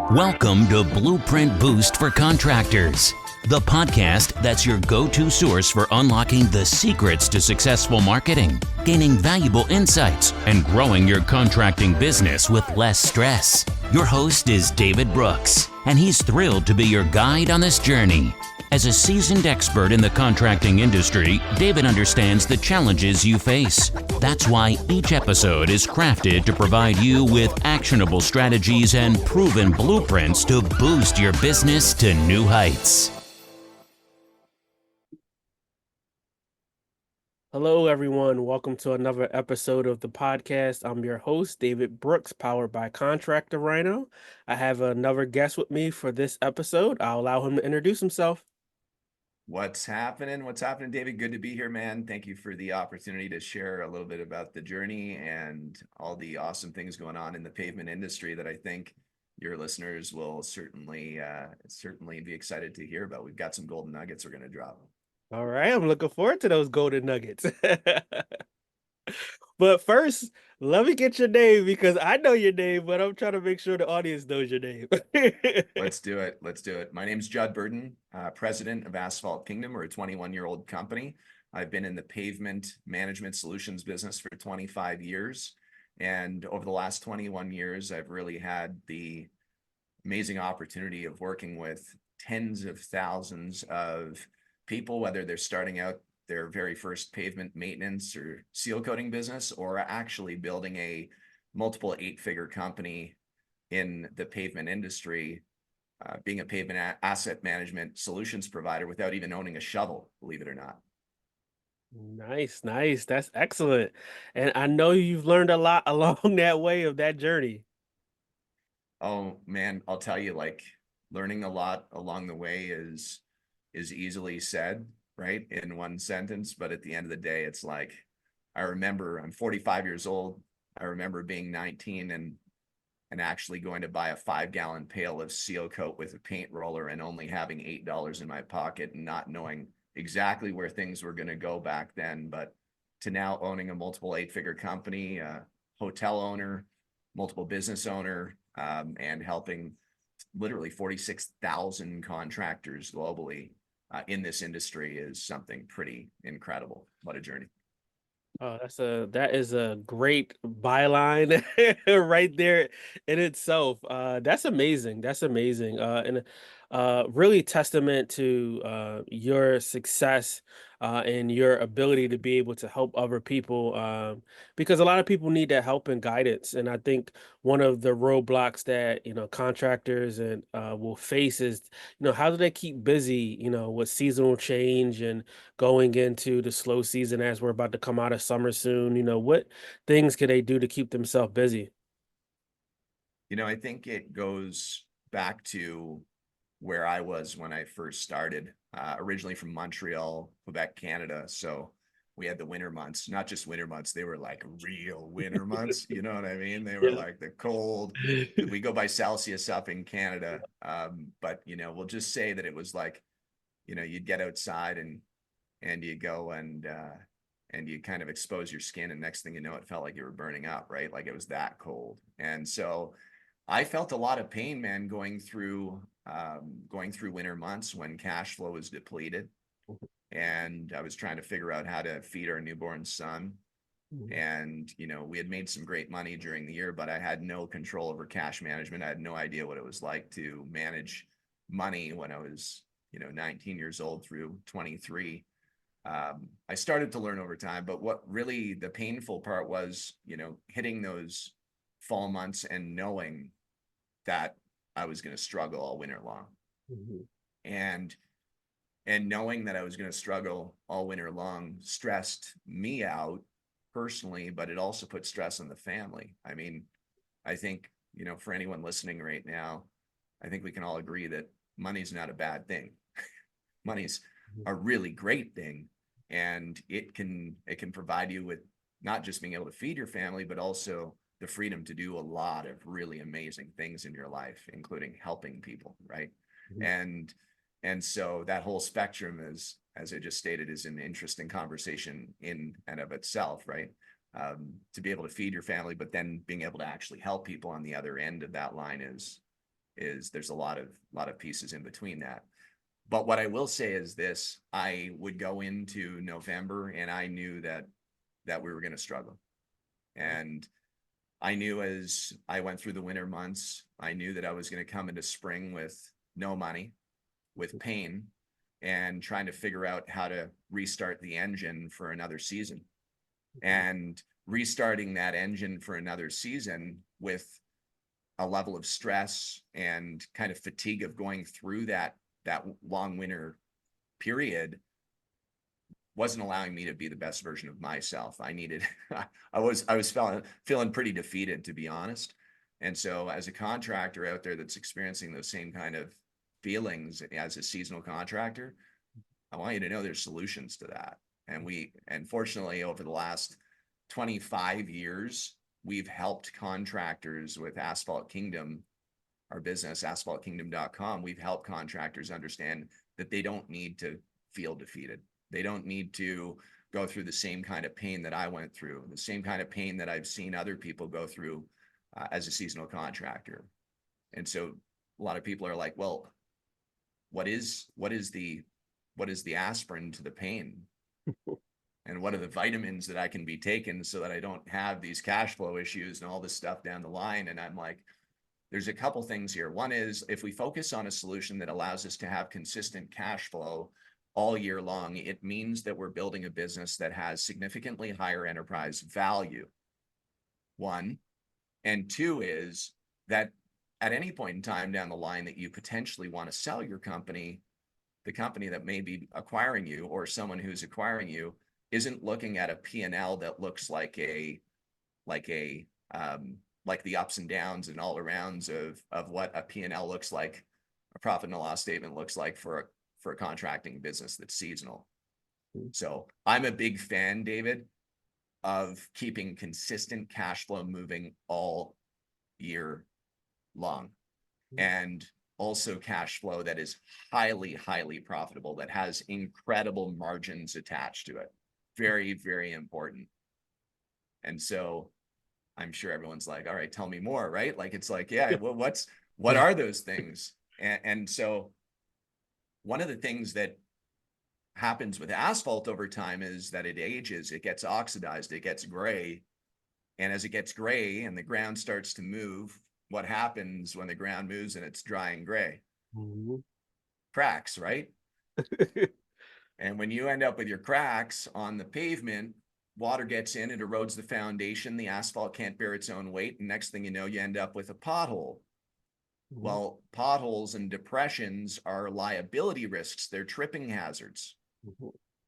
Welcome to Blueprint Boost for Contractors, the podcast that's your go-to source for unlocking the secrets to successful marketing, gaining valuable insights, and growing your contracting business with less stress. Your host is David Brooks, and he's thrilled to be your guide on this journey. As a seasoned expert in the contracting industry, David understands the challenges you face. That's why each episode is crafted to provide you with actionable strategies and proven blueprints to boost your business to new heights. Hello, everyone. Welcome to another episode of the podcast. I'm your host, David Brooks, powered by Contractor Rhino. I have another guest with me for this episode. I'll allow him to introduce himself. What's happening? What's happening, David? Good to be here, man. Thank you for the opportunity to share a little bit about the journey and all the awesome things going on in the pavement industry that I think your listeners will certainly be excited to hear about. We've got some golden nuggets we're going to drop. All right, I'm looking forward to those golden nuggets. But first, let me get your name because I know your name, but I'm trying to make sure the audience knows your name. Let's do it. Let's do it. My name's Judd Burdon, president of Asphalt Kingdom. We're a 21-year-old company. I've been in the pavement management solutions business for 25 years. And over the last 21 years, I've really had the amazing opportunity of working with tens of thousands of people, whether they're starting out their very first pavement maintenance or seal coating business, or actually building a multiple 8-figure company in the pavement industry, being a pavement asset management solutions provider without even owning a shovel, believe it or not. Nice. That's excellent. And I know you've learned a lot along that way of that journey. Oh man, I'll tell you, like, learning a lot along the way is easily said, right, in one sentence, but at the end of the day, it's like, I'm 45 years old. I remember being 19 and actually going to buy a 5-gallon pail of seal coat with a paint roller and only having $8 in my pocket and not knowing exactly where things were going to go back then. But to now owning a multiple 8-figure company, hotel owner, multiple business owner, and helping literally 46,000 contractors globally in this industry is something pretty incredible. What a journey. Oh, that is a great byline right there in itself. That's amazing. That's amazing. And really testament to your success and your ability to be able to help other people. Because a lot of people need that help and guidance. And I think one of the roadblocks that, contractors and will face is, how do they keep busy, with seasonal change and going into the slow season as we're about to come out of summer soon? What things can they do to keep themselves busy? I think it goes back to where I was when I first started, originally from Montreal, Quebec, Canada. So we had the winter months, not just winter months. They were like real winter months. You know what I mean? They were like the cold. We go by Celsius up in Canada. But, we'll just say that it was like, you'd get outside and you go and you kind of expose your skin. And next thing you know, it felt like you were burning up, right? Like it was that cold. And so I felt a lot of pain, man, going through winter months when cash flow was depleted, and I was trying to figure out how to feed our newborn son. And we had made some great money during the year, but I had no control over cash management. I had no idea what it was like to manage money when I was 19 years old through 23. I started to learn over time, but what really the painful part was, hitting those fall months and knowing that I was going to struggle all winter long. And knowing that I was going to struggle all winter long stressed me out personally, but it also put stress on the family. I mean, I think, for anyone listening right now, I think we can all agree that money's not a bad thing. Money's a really great thing. And it can provide you with not just being able to feed your family, but also the freedom to do a lot of really amazing things in your life, including helping people, right? And so that whole spectrum is, as I just stated, is an interesting conversation in and of itself, right? To be able to feed your family, but then being able to actually help people on the other end of that line is there's a lot of pieces in between that. But what I will say is this: I would go into November and I knew that we were going to struggle. And I knew as I went through the winter months, I knew that I was going to come into spring with no money, with pain, and trying to figure out how to restart the engine for another season. And restarting that engine for another season with a level of stress and kind of fatigue of going through that long winter period wasn't allowing me to be the best version of myself. I was feeling pretty defeated, to be honest. And so as a contractor out there that's experiencing those same kind of feelings as a seasonal contractor, I want you to know there's solutions to that. And fortunately, over the last 25 years, we've helped contractors with Asphalt Kingdom, our business, asphaltkingdom.com. We've helped contractors understand that they don't need to feel defeated. They don't need to go through the same kind of pain that I went through, the same kind of pain that I've seen other people go through as a seasonal contractor. And so a lot of people are like, well, what is the aspirin to the pain? And what are the vitamins that I can be taking so that I don't have these cash flow issues and all this stuff down the line? And I'm like, there's a couple things here. One is, if we focus on a solution that allows us to have consistent cash flow all year long, it means that we're building a business that has significantly higher enterprise value. One. And two is that at any point in time down the line that you potentially want to sell your company, the company that may be acquiring you or someone who's acquiring you isn't looking at a P&L that looks like the ups and downs and all arounds of what a P&L looks like, a profit and loss statement looks like for a contracting business that's seasonal. So I'm a big fan, David, of keeping consistent cash flow moving all year long, and also cash flow that is highly, highly profitable, that has incredible margins attached to it. Very, very important. And so I'm sure everyone's like, all right, tell me more, right? Like, it's like, yeah, well, what are those things? And so one of the things that happens with asphalt over time is that it ages, it gets oxidized, it gets gray. And as it gets gray and the ground starts to move, what happens when the ground moves and it's dry and gray? Cracks, right? And when you end up with your cracks on the pavement, water gets in, it erodes the foundation, the asphalt can't bear its own weight, and next thing you know, you end up with a pothole. Well, potholes and depressions are liability risks. They're tripping hazards.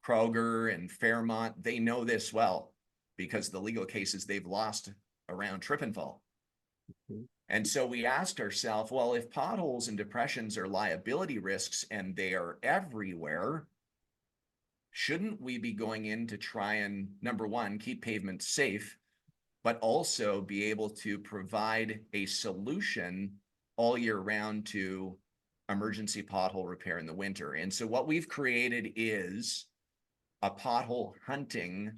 Kroger and Fairmont, they know this well because the legal cases they've lost around trip and fall. And so we asked ourselves, well, if potholes and depressions are liability risks and they are everywhere, shouldn't we be going in to try and, number one, keep pavements safe, but also be able to provide a solution all year round to emergency pothole repair in the winter? And so what we've created is a pothole hunting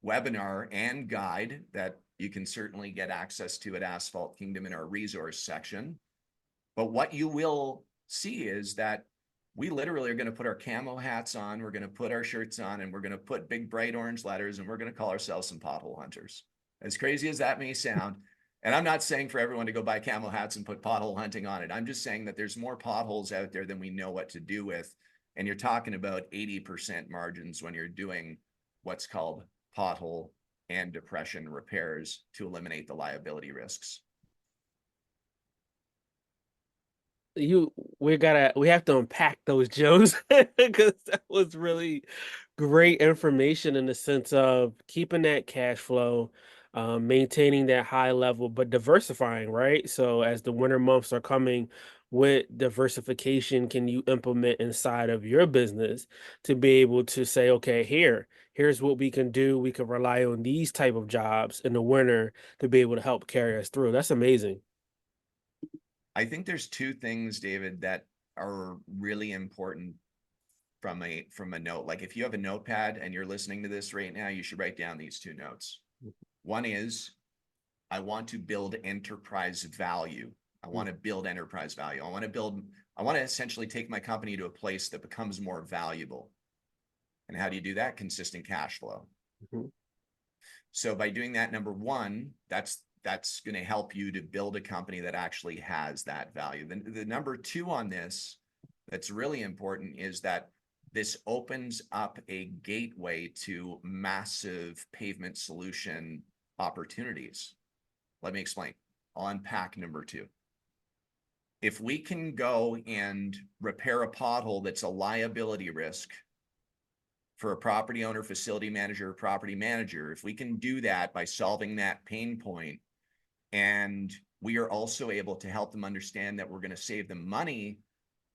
webinar and guide that you can certainly get access to at Asphalt Kingdom in our resource section. But what you will see is that we literally are going to put our camo hats on, we're going to put our shirts on, and we're going to put big bright orange letters, and we're going to call ourselves some pothole hunters. As crazy as that may sound, and I'm not saying for everyone to go buy camo hats and put pothole hunting on it. I'm just saying that there's more potholes out there than we know what to do with. And you're talking about 80% margins when you're doing what's called pothole and depression repairs to eliminate the liability risks. We have to unpack those, Joes, because that was really great information in the sense of keeping that cash flow, maintaining that high level, but diversifying, right? So as the winter months are coming, what diversification can you implement inside of your business to be able to say, okay, here's what we can do. We can rely on these type of jobs in the winter to be able to help carry us through. That's amazing. I think there's two things, David, that are really important from a note. Like, if you have a notepad and you're listening to this right now, you should write down these two notes. One is, I want to build enterprise value I want to build enterprise value. I want to essentially take my company to a place that becomes more valuable. And how do you do that? Consistent cash flow. Mm-hmm. So by doing that, number one, that's going to help you to build a company that actually has that value. The number two on this that's really important is that this opens up a gateway to massive pavement solution opportunities. Let me explain. I'll unpack number two. If we can go and repair a pothole that's a liability risk for a property owner, facility manager, property manager, if we can do that by solving that pain point, and we are also able to help them understand that we're going to save them money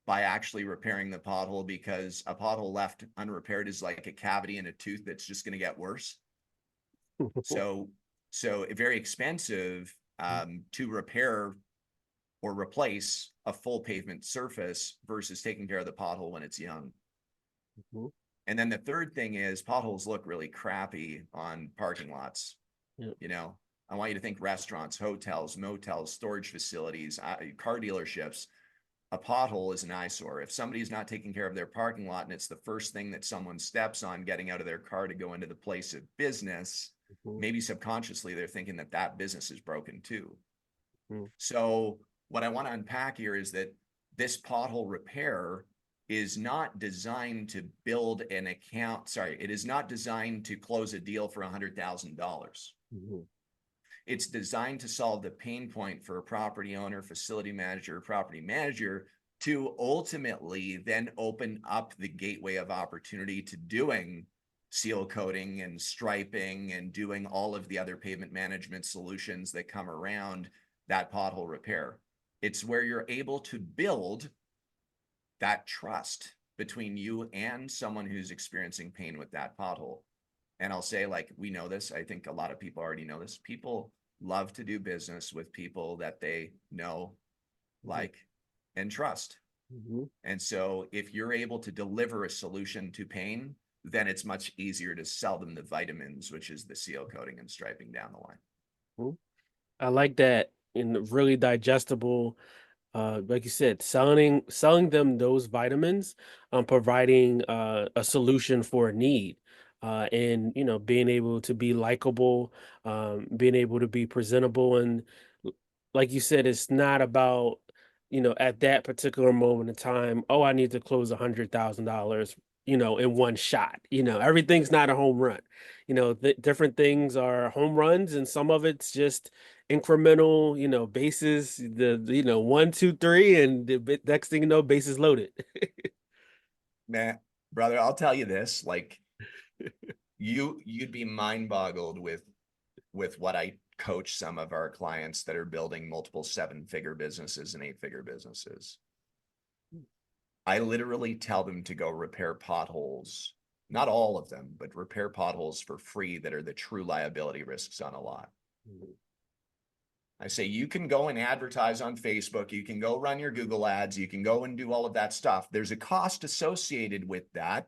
by actually repairing the pothole, because a pothole left unrepaired is like a cavity in a tooth that's just going to get worse. So very expensive to repair or replace a full pavement surface versus taking care of the pothole when it's young. Mm-hmm. And then the third thing is potholes look really crappy on parking lots. Yep. You know, I want you to think restaurants, hotels, motels, storage facilities, car dealerships. A pothole is an eyesore. If somebody's not taking care of their parking lot and it's the first thing that someone steps on getting out of their car to go into the place of business, Mm-hmm. maybe subconsciously they're thinking that that business is broken too. Mm-hmm. So what I want to unpack here is that this pothole repair is not designed to build an account. Sorry, it is not designed to close a deal for $100,000. Mm-hmm. It's designed to solve the pain point for a property owner, facility manager, property manager, to ultimately then open up the gateway of opportunity to doing seal coating and striping and doing all of the other pavement management solutions that come around that pothole repair. It's where you're able to build that trust between you and someone who's experiencing pain with that pothole. And I'll say, like, we know this. I think a lot of people already know this. People love to do business with people that they know, like, and trust. Mm-hmm. And so if you're able to deliver a solution to pain, then it's much easier to sell them the vitamins, which is the seal coating and striping down the line. Mm-hmm. I like that, and really digestible. Like you said, selling them those vitamins, providing a solution for a need, and being able to be likable, being able to be presentable, and like you said, it's not about at that particular moment in time. Oh, I need to close $100,000, in one shot. Everything's not a home run. Different things are home runs, and some of it's just incremental, bases, the 1, 2, 3, and the next thing you know, bases loaded. Man, brother, I'll tell you this, like, you'd be mind boggled with what I coach some of our clients that are building multiple 7-figure businesses and 8-figure businesses. I literally tell them to go repair potholes, not all of them, but repair potholes for free that are the true liability risks on a lot. Mm-hmm. I say, you can go and advertise on Facebook, you can go run your Google ads, you can go and do all of that stuff. There's a cost associated with that.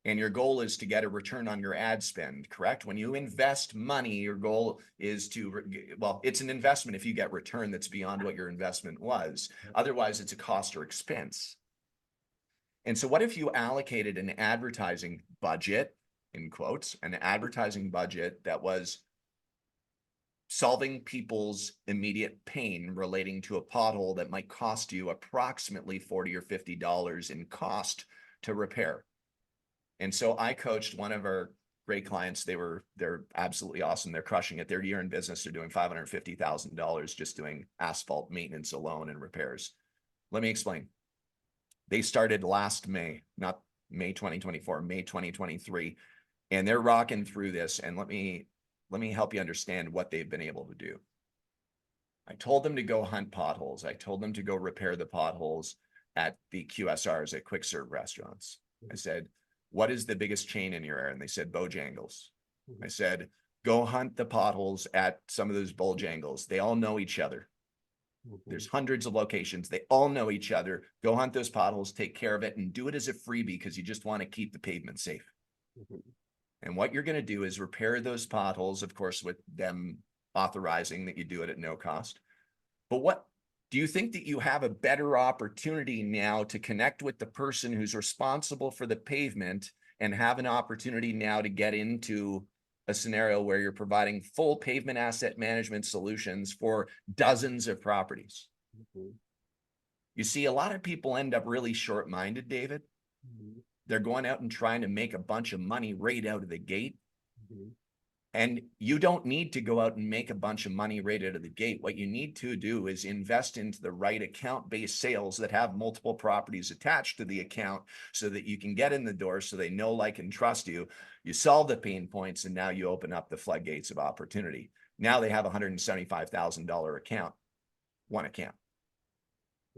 And your goal is to get a return on your ad spend, correct? When you invest money, your goal is well, it's an investment if you get return that's beyond what your investment was. Otherwise, it's a cost or expense. And so what if you allocated an advertising budget, in quotes, an advertising budget that was solving people's immediate pain relating to a pothole that might cost you approximately $40 or $50 in cost to repair? And so I coached one of our great clients. They're absolutely awesome. They're crushing it. Their year in business, they're doing $550,000 just doing asphalt maintenance alone and repairs. Let me explain. They started last May, not May 2024, May 2023, and they're rocking through this. And let me help you understand what they've been able to do. I told them to go hunt potholes. I told them to go repair the potholes at the QSRs, at quick serve restaurants. I said, what is the biggest chain in your area? And they said, Bojangles. I said, go hunt the potholes at some of those Bojangles. They all know each other. There's hundreds of locations. They all know each other. Go hunt those potholes, take care of it, and do it as a freebie because you just want to keep the pavement safe. And what you're going to do is repair those potholes, of course, with them authorizing that you do it at no cost. But what do you think that you have a better opportunity now to connect with the person who's responsible for the pavement and have an opportunity now to get into a scenario where you're providing full pavement asset management solutions for dozens of properties? Mhm. You see, a lot of people end up really short-minded, David. Mhm. They're going out and trying to make a bunch of money right out of the gate. Mhm. And you don't need to go out and make a bunch of money right out of the gate. What you need to do is invest into the right account-based sales that have multiple properties attached to the account so that you can get in the door so they know, like, and trust you. You solve the pain points, and now you open up the floodgates of opportunity. Now they have a $175,000 account, one account.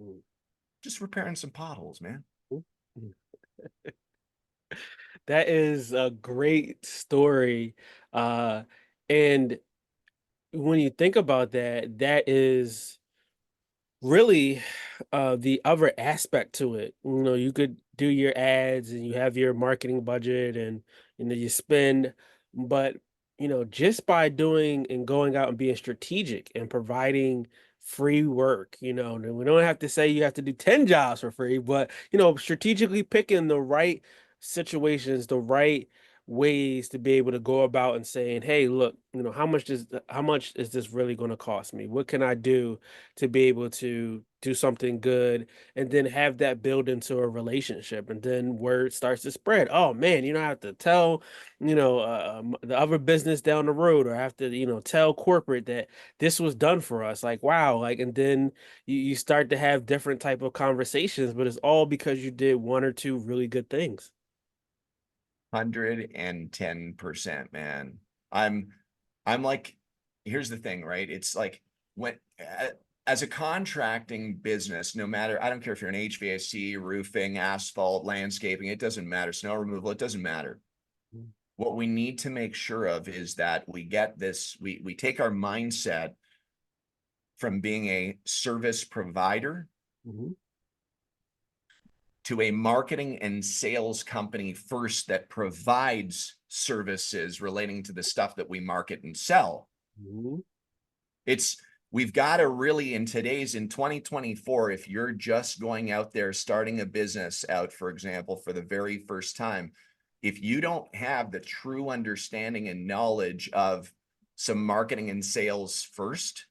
Mhm. Just repairing some potholes, man. Mhm. That is a great story. And when you think about that, that is really the other aspect to it. You know, you could do your ads and you have your marketing budget and you spend, but just by doing and going out and being strategic and providing free work, and we don't have to say you have to do 10 jobs for free, but strategically picking the right situations, the right ways to be able to go about and saying, hey, look, how much is this really going to cost me? What can I do to be able to do something good and then have that build into a relationship, and then word starts to spread. Oh man, you don't have to tell the other business down the road, or have to tell corporate that this was done for us. Like, wow, like, and then you start to have different type of conversations, but it's all because you did one or two really good things. 110%, man. I'm I'm like, here's the thing, right? It's like when as a contracting business, no matter, I don't care if you're an HVAC, roofing, asphalt, landscaping, it doesn't matter, snow removal, it doesn't matter. What we need to make sure of is that we get this, we take our mindset from being a service provider Mhm. to a marketing and sales company first that provides services relating to the stuff that we market and sell. Mhm. It's, we've got to really, in 2024, if you're just going out there starting a business out, for example, for the very first time, if you don't have the true understanding and knowledge of some marketing and sales first,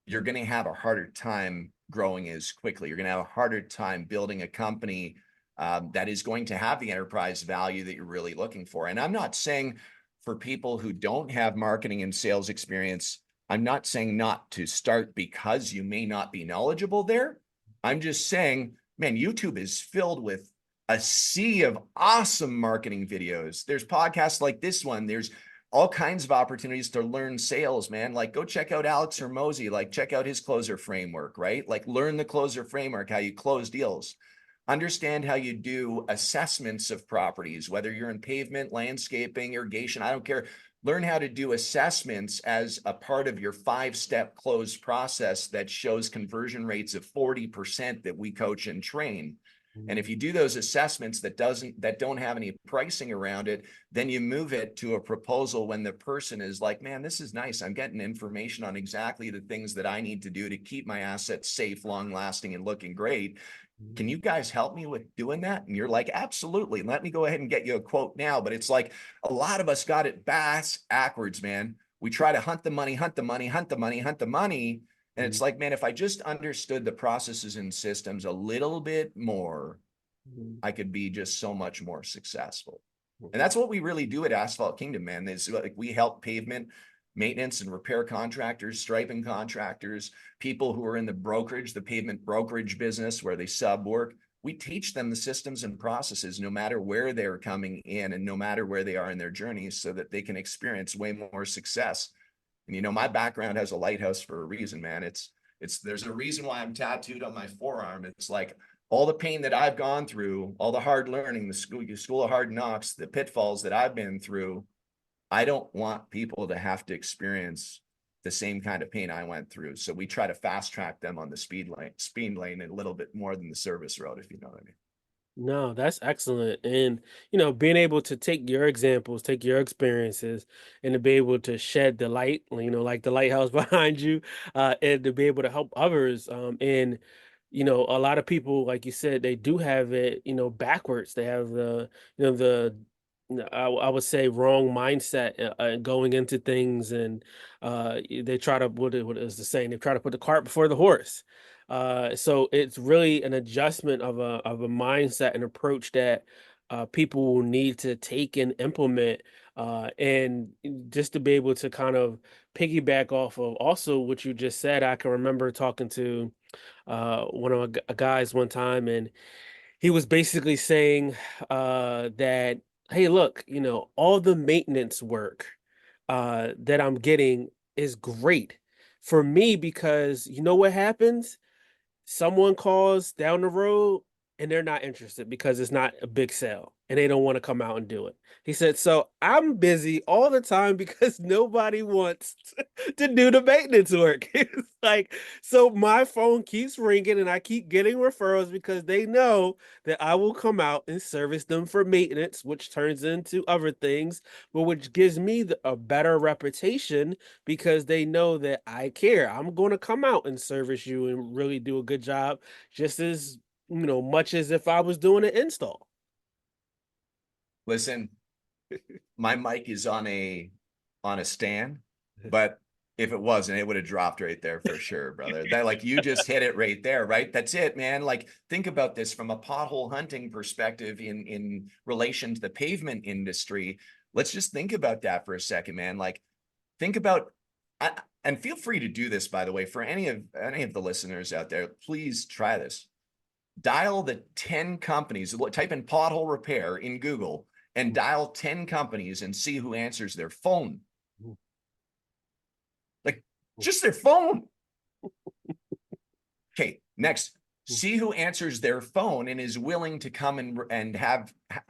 you're going to have a harder time growing as quickly. You're going to have a harder time building a company that is going to have the enterprise value that you're really looking for. And I'm not saying for people who don't have marketing and sales experience, I'm not saying not to start because you may not be knowledgeable there. I'm just saying, man, YouTube is filled with a sea of awesome marketing videos. There's podcasts like this one. There's all kinds of opportunities to learn sales, man. Like, go check out Alex Hermosi, like check out his closer framework, right? Like, learn the closer framework, how you close deals. Understand how you do assessments of properties, whether you're in pavement, landscaping, irrigation, I don't care. Learn how to do assessments as a part of your 5-step close process that shows conversion rates of 40% that we coach and train. And if you do those assessments that don't have any pricing around it, then you move it to a proposal when the person is like, man, this is nice. I'm getting information on exactly the things that I need to do to keep my assets safe, long lasting, and looking great. Can you guys help me with doing that? And you're like, absolutely. Let me go ahead and get you a quote now. But it's like, a lot of us got it backwards, man. We try to hunt the money, hunt the money, hunt the money, hunt the money. And it's like, man, if I just understood the processes and systems a little bit more, Mhm. I could be just so much more successful. And Mhm. that's what we really do at Asphalt Kingdom, man. Is like, we help pavement maintenance and repair contractors, striping contractors, people who are in the brokerage, the pavement brokerage business where they sub work. We teach them the systems and processes, no matter where they're coming in and no matter where they are in their journeys, so that they can experience way more success. And my background has a lighthouse for a reason, man. There's a reason why I'm tattooed on my forearm. It's like all the pain that I've gone through, all the hard learning, the school of hard knocks, the pitfalls that I've been through. I don't want people to have to experience the same kind of pain I went through. So we try to fast track them on the speed lane a little bit more than the service road, if you know what I mean. No, that's excellent. And, being able to take your examples, take your experiences, and to be able to shed the light, like the lighthouse behind you, and to be able to help others. And, a lot of people, like you said, they do have it, backwards. They have I would say wrong mindset going into things, and they try to, what is the saying? They try to put the cart before the horse. So it's really an adjustment of a mindset and approach that people will need to take and implement, and just to be able to kind of piggyback off of also what you just said. I can remember talking to one of guys one time, and he was basically saying that, hey, look, all the maintenance work that I'm getting is great for me, because you know what happens? Someone calls down the road and they're not interested because it's not a big sale and they don't want to come out and do it. He said, so I'm busy all the time because nobody wants to do the maintenance work. It's like, so my phone keeps ringing and I keep getting referrals because they know that I will come out and service them for maintenance, which turns into other things, but which gives me a better reputation because they know that I care. I'm going to come out and service you and really do a good job, just as much as if I was doing an install. Listen, my mic is on a stand, but if it wasn't, it would have dropped right there for sure, brother. That, like, you just hit it right there, right? That's it, man. Like, think about this from a pothole hunting perspective in relation to the pavement industry. Let's just think about that for a second, man. Like, think about, and feel free to do this, by the way, for any of the listeners out there. Please try this. Dial the 10 companies, type in pothole repair in Google and dial 10 companies and see who answers their phone. Like, just their phone. Okay, next, see who answers their phone and is willing to come and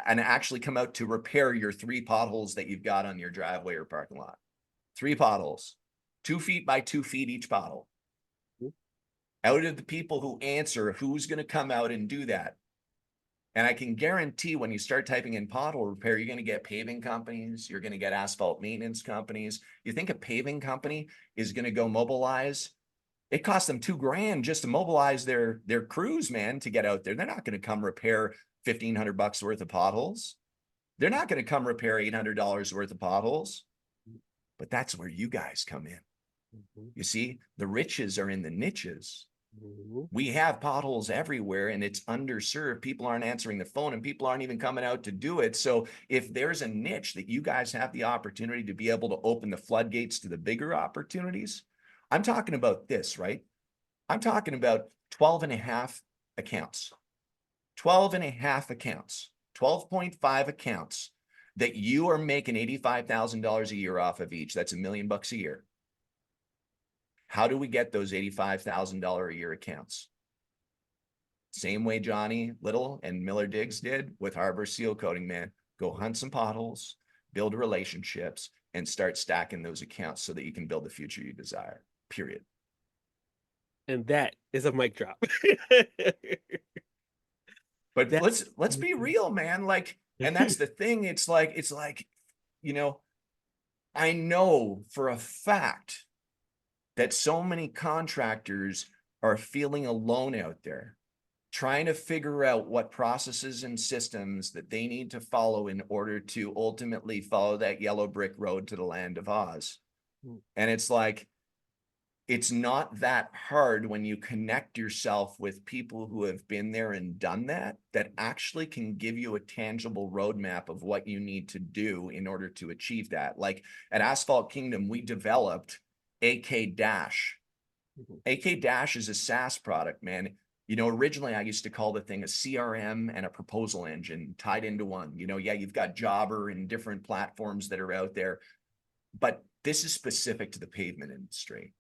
actually come out to repair your 3 potholes that you've got on your driveway or parking lot. 3 potholes, 2 feet by 2 feet each pothole. Out of the people who answer, who's going to come out and do that? And I can guarantee when you start typing in pothole repair, you're going to get paving companies, you're going to get asphalt maintenance companies. You think a paving company is going to go mobilize? It costs them $2,000 just to mobilize their crews, man, to get out there. They're not going to come repair $1,500 worth of potholes. They're not going to come repair $800 worth of potholes. But that's where you guys come in. You see, the riches are in the niches. We have potholes everywhere and it's underserved. People aren't answering the phone and people aren't even coming out to do it. So if there's a niche that you guys have the opportunity to be able to open the floodgates to the bigger opportunities, I'm talking about this, right? I'm talking about 12 and a half accounts, 12 and a half accounts, 12.5 accounts that you are making $85,000 a year off of each. That's $1 million a year. How do we get those $85,000 a year accounts? Same way Johnny Little and Miller Diggs did with Harbor Seal Coating, man. Go hunt some potholes, build relationships, and start stacking those accounts so that you can build the future you desire, period. And that is a mic drop. But let's be real, man. Like, and that's the thing. It's like, I know for a fact that so many contractors are feeling alone out there, trying to figure out what processes and systems that they need to follow in order to ultimately follow that yellow brick road to the land of Oz. And it's like, it's not that hard when you connect yourself with people who have been there and done that actually can give you a tangible roadmap of what you need to do in order to achieve that. Like at Asphalt Kingdom, we developed AK Dash. AK Dash is a SaaS product, man. Originally I used to call the thing a CRM and a proposal engine tied into one. Yeah, you've got Jobber and different platforms that are out there, but this is specific to the pavement industry.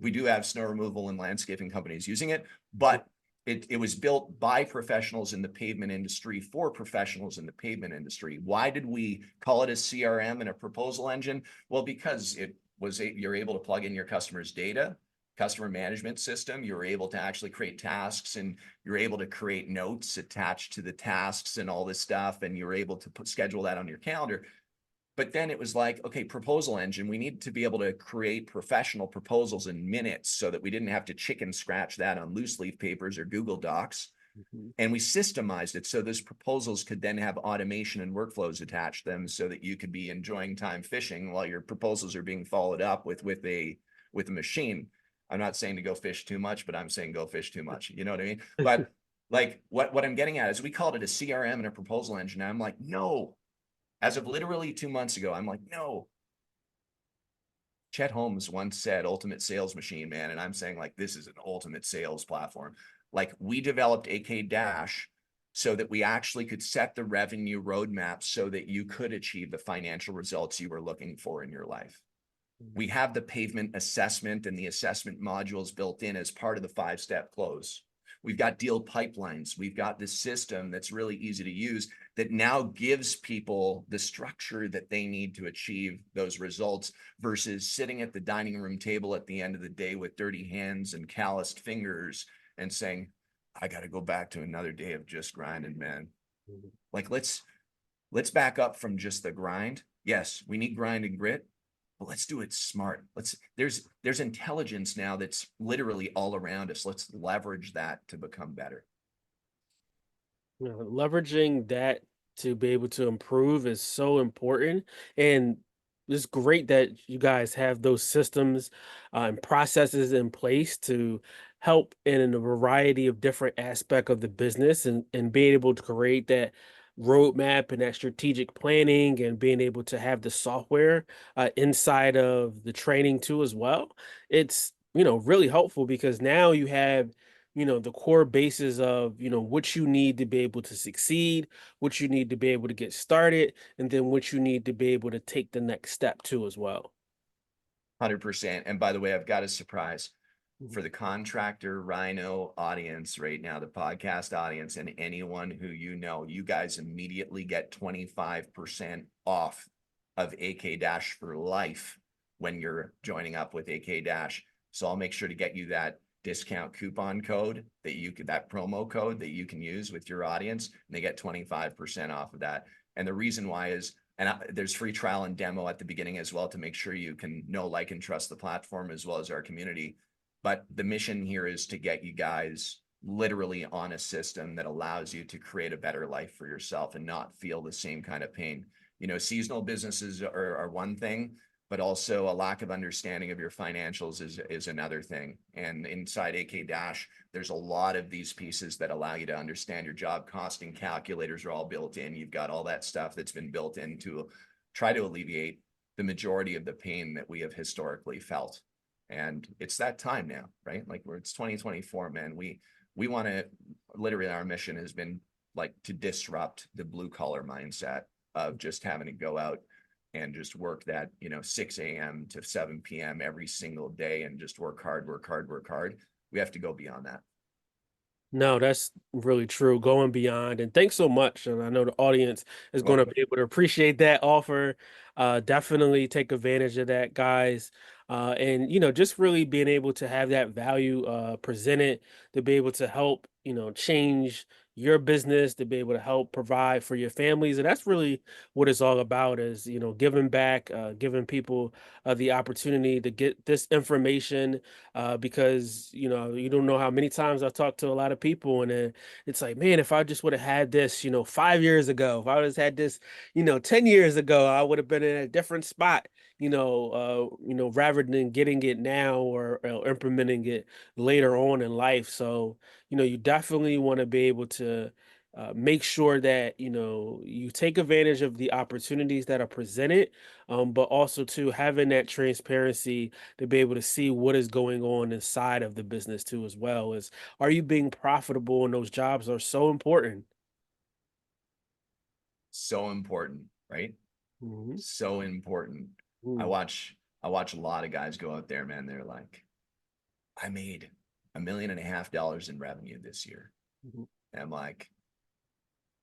We do have snow removal and landscaping companies using it, but it was built by professionals in the pavement industry for professionals in the pavement industry. Why did we call it a CRM and a proposal engine? Well, because you're able to plug in your customers' data customer management system. You were able to actually create tasks, and you're able to create notes attached to the tasks and all this stuff. And you were able to schedule that on your calendar. But then it was like, okay, proposal engine, we need to be able to create professional proposals in minutes so that we didn't have to chicken scratch that on loose leaf papers or Google Docs. And we systemized it so those proposals could then have automation and workflows attached to them so that you could be enjoying time fishing while your proposals are being followed up with a machine. I'm not saying to go fish too much, but I'm saying go fish too much. You know what I mean? But like what I'm getting at is we called it a CRM and a proposal engine. And I'm like, no. As of literally 2 months ago, I'm like, no. Chet Holmes once said ultimate sales machine, man. And I'm saying like, this is an ultimate sales platform. Like we developed AK Dash so that we actually could set the revenue roadmap so that you could achieve the financial results you were looking for in your life. We have the pavement assessment and the assessment modules built in as part of the 5-step close. We've got deal pipelines. We've got this system that's really easy to use that now gives people the structure that they need to achieve those results versus sitting at the dining room table at the end of the day with dirty hands and calloused fingers and saying, I got to go back to another day of just grinding, man. Like, let's back up from just the grind. Yes, we need grind and grit, but let's do it smart. There's intelligence now that's literally all around us. Let's leverage that to become better. You know, leveraging that to be able to improve is so important. And it's great that you guys have those systems and processes in place to help in a variety of different aspects of the business and being able to create that roadmap and that strategic planning and being able to have the software inside of the training too as well. It's, really helpful because now you have the core basis of, what you need to be able to succeed, what you need to be able to get started, and then what you need to be able to take the next step to as well. 100%. And by the way, I've got a surprise for the contractor rhino audience right now, the podcast audience, and anyone who you guys immediately get 25% off of AK Dash for life when you're joining up with AK Dash. So I'll make sure to get you that discount coupon code that promo code that you can use with your audience, and they get 25% off of that. And the reason why is, there's free trial and demo at the beginning as well to make sure you can know, like, and trust the platform as well as our community. But the mission here is to get you guys literally on a system that allows you to create a better life for yourself and not feel the same kind of pain. Seasonal businesses are one thing, but also a lack of understanding of your financials is another thing. And inside AK Dash, there's a lot of these pieces that allow you to understand your job costing calculators are all built in. You've got all that stuff that's been built in to try to alleviate the majority of the pain that we have historically felt. And it's that time now, right? Like it's 2024, man. We want to, literally our mission has been like to disrupt the blue collar mindset of just having to go out and just work that, 6 a.m. to 7 p.m. every single day and just work hard. We have to go beyond that. No, that's really true. Going beyond. And thanks so much. And I know the audience is going to be able to appreciate that offer. Definitely take advantage of that, guys. And, just really being able to have that value presented to be able to help, change your business, to be able to help provide for your families. And that's really what it's all about is, giving back, giving people the opportunity to get this information because, you don't know how many times I've talked to a lot of people and it's like, man, if I just would have had this, 5 years ago, if I would have had this, 10 years ago, I would have been in a different spot, rather than getting it now or implementing it later on in life. So, you definitely want to be able to make sure that, you take advantage of the opportunities that are presented, but also to having that transparency to be able to see what is going on inside of the business too, as well as, are you being profitable? And those jobs are so important. So important, right? Mm-hmm. So important. Mm-hmm. I watch a lot of guys go out there, man. They're like, I made $1.5 million in revenue this year. Mm-hmm. And I'm like,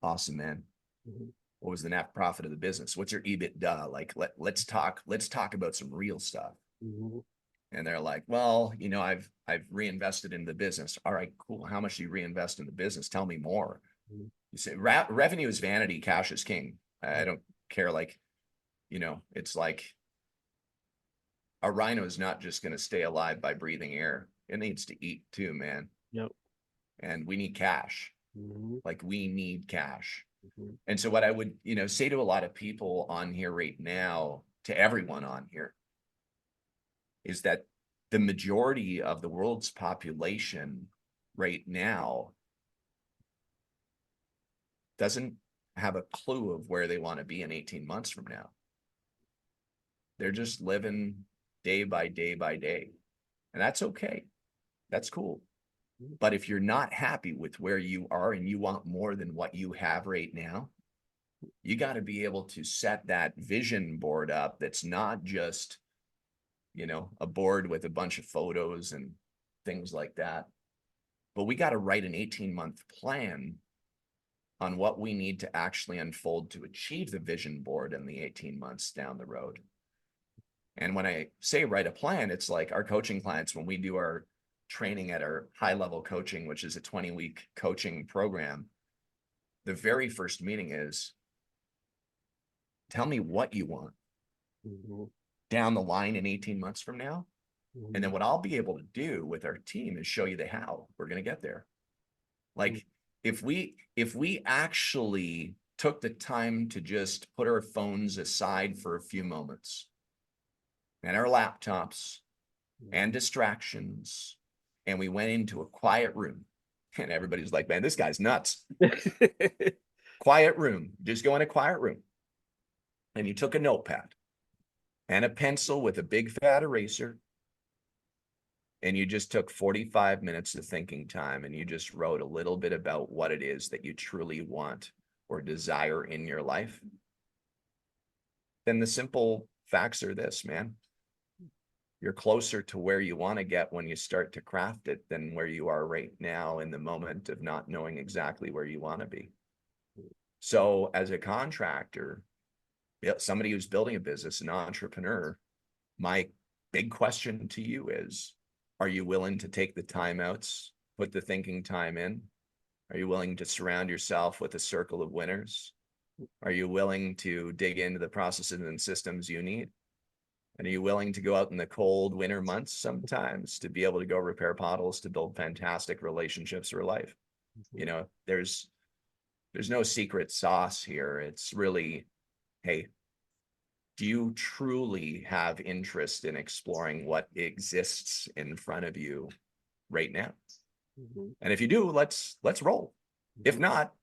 awesome, man. Mm-hmm. What was the net profit of the business? What's your EBITDA? Like, let's talk about some real stuff. Mm-hmm. And they're like, well, I've reinvested in the business. All right, cool. How much do you reinvest in the business? Tell me more. Mhm. You say revenue is vanity, cash is king. I don't care. Like, it's like a rhino is not just going to stay alive by breathing air. It needs to eat too, man. Yep. And we need cash. Mhm. Like we need cash. Mhm. And so what I would, say to a lot of people on here right now, to everyone on here, is that the majority of the world's population right now doesn't have a clue of where they want to be in 18 months from now. They're just living day by day by day. And that's okay. That's cool. But if you're not happy with where you are and you want more than what you have right now, you got to be able to set that vision board up that's not just, a board with a bunch of photos and things like that. But we got to write an 18-month plan on what we need to actually unfold to achieve the vision board in the 18 months down the road. And when I say write a plan, it's like our coaching clients, when we do our training at our high level coaching, which is a 20-week coaching program, the very first meeting is, tell me what you want Mhm. down the line in 18 months from now. Mhm. And then what I'll be able to do with our team is show you the how we're going to get there. Like if we actually took the time to just put our phones aside for a few moments and our laptops and distractions, and we went into a quiet room, and everybody's like, man, this guy's nuts. Quiet room, just go in a quiet room. And you took a notepad and a pencil with a big fat eraser, and you just took 45 minutes of thinking time, and you just wrote a little bit about what it is that you truly want or desire in your life. Then the simple facts are this, man. You're closer to where you want to get when you start to craft it than where you are right now in the moment of not knowing exactly where you want to be. So as a contractor, somebody who's building a business, an entrepreneur, my big question to you is, are you willing to take the timeouts, put the thinking time in? Are you willing to surround yourself with a circle of winners? Are you willing to dig into the processes and systems you need? And are you willing to go out in the cold winter months sometimes to be able to go repair potholes, to build fantastic relationships for life? There's no secret sauce here. It's really, hey, do you truly have interest in exploring what exists in front of you right now? Mhm. And if you do, let's roll. If not,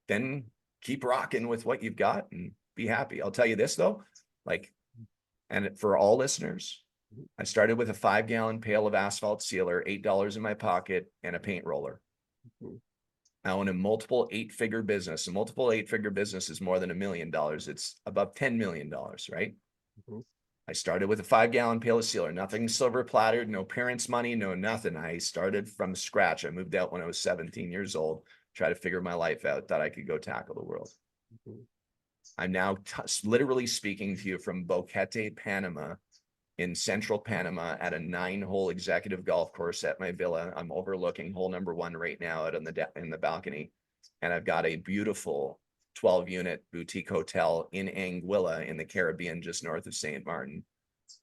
then keep rocking with what you've got and be happy. I'll tell you this though, and for all listeners, I started with a 5-gallon pail of asphalt sealer, $8 in my pocket, and a paint roller. Mhm. I own a multiple 8-figure business. A multiple 8-figure business is more than $1 million. It's above $10 million, right? Mhm. I started with a 5-gallon pail of sealer, nothing silver plattered, no parents' money, no nothing. I started from scratch. I moved out when I was 17 years old, tried to figure my life out, thought I could go tackle the world. Mhm. I'm now literally speaking to you from Boquete, Panama, in central Panama at a 9-hole executive golf course at my villa. I'm overlooking hole number 1 right now out on in the balcony. And I've got a beautiful 12-unit boutique hotel in Anguilla in the Caribbean, just north of St. Martin.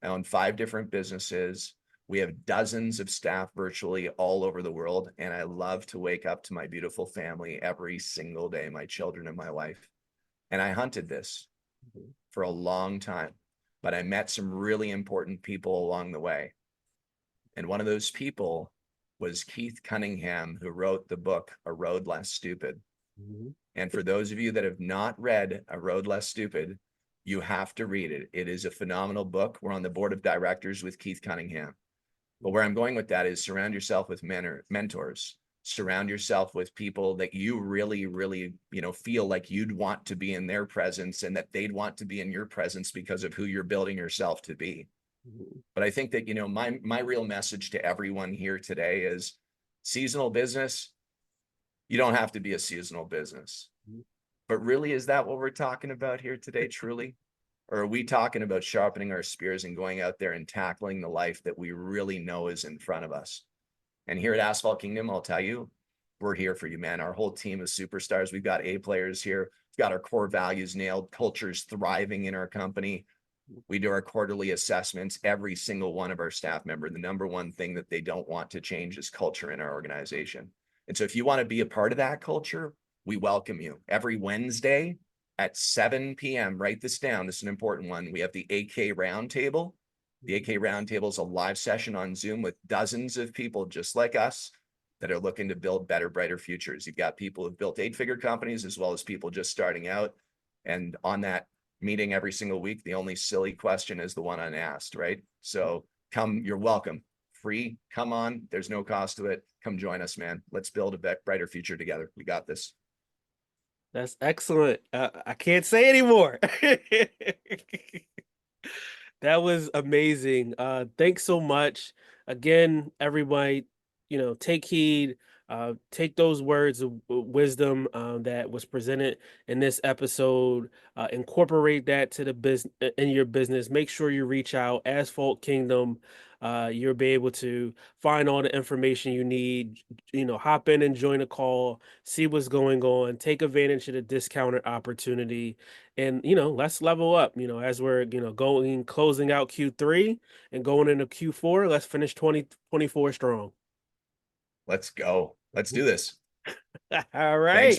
I own 5 different businesses. We have dozens of staff virtually all over the world. And I love to wake up to my beautiful family every single day, my children and my wife. And I hunted this for a long time, but I met some really important people along the way. And one of those people was Keith Cunningham, who wrote the book, A Road Less Stupid. Mhm. And for those of you that have not read A Road Less Stupid, you have to read it. It is a phenomenal book. We're on the board of directors with Keith Cunningham. But where I'm going with that is surround yourself with mentors. Surround yourself with people that you really, really, feel like you'd want to be in their presence and that they'd want to be in your presence because of who you're building yourself to be. Mhm. But I think that, my real message to everyone here today is seasonal business. You don't have to be a seasonal business. Mhm. But really, is that what we're talking about here today, truly? Or are we talking about sharpening our spears and going out there and tackling the life that we really know is in front of us? And here at Asphalt Kingdom, I'll tell you, we're here for you, man. Our whole team is superstars. We've got A players here. We've got our core values nailed. Culture's thriving in our company. We do our quarterly assessments. Every single one of our staff member, the number one thing that they don't want to change is culture in our organization. And so if you want to be a part of that culture, we welcome you. Every Wednesday at 7 p.m., write this down. This is an important one. We have the AK Roundtable. The AK Roundtable is a live session on Zoom with dozens of people just like us that are looking to build better, brighter futures. You've got people who've built 8-figure companies as well as people just starting out. And on that meeting every single week, the only silly question is the one unasked, right? So come, you're welcome. Free, come on. There's no cost to it. Come join us, man. Let's build a brighter future together. We got this. That's excellent. I can't say anymore. That was amazing. Thanks so much. Again, everybody, take heed, take those words of wisdom that was presented in this episode, incorporate that to the business in your business. Make sure you reach out, Asphalt Kingdom. You'll be able to find all the information you need, hop in and join a call, see what's going on, take advantage of the discounted opportunity. And, let's level up, as we're, closing out Q3 and going into Q4, let's finish 2024 strong. Let's go. Let's do this. All right.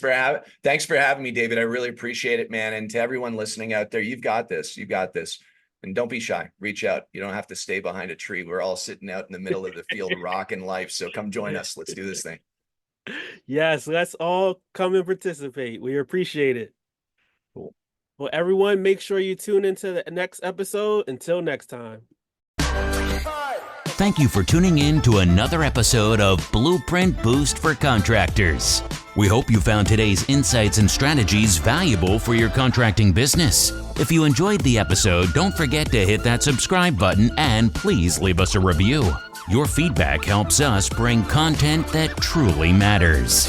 Thanks for having me, David. I really appreciate it, man. And to everyone listening out there, you've got this. You got this. And don't be shy. Reach out. You don't have to stay behind a tree. We're all sitting out in the middle of the field rocking life. So come join us. Let's do this thing. Yes, let's all come and participate. We appreciate it. Cool. Well, everyone, make sure you tune into the next episode. Until next time. Thank you for tuning in to another episode of Blueprint Boost for Contractors. We hope you found today's insights and strategies valuable for your contracting business. If you enjoyed the episode, don't forget to hit that subscribe button and please leave us a review. Your feedback helps us bring content that truly matters.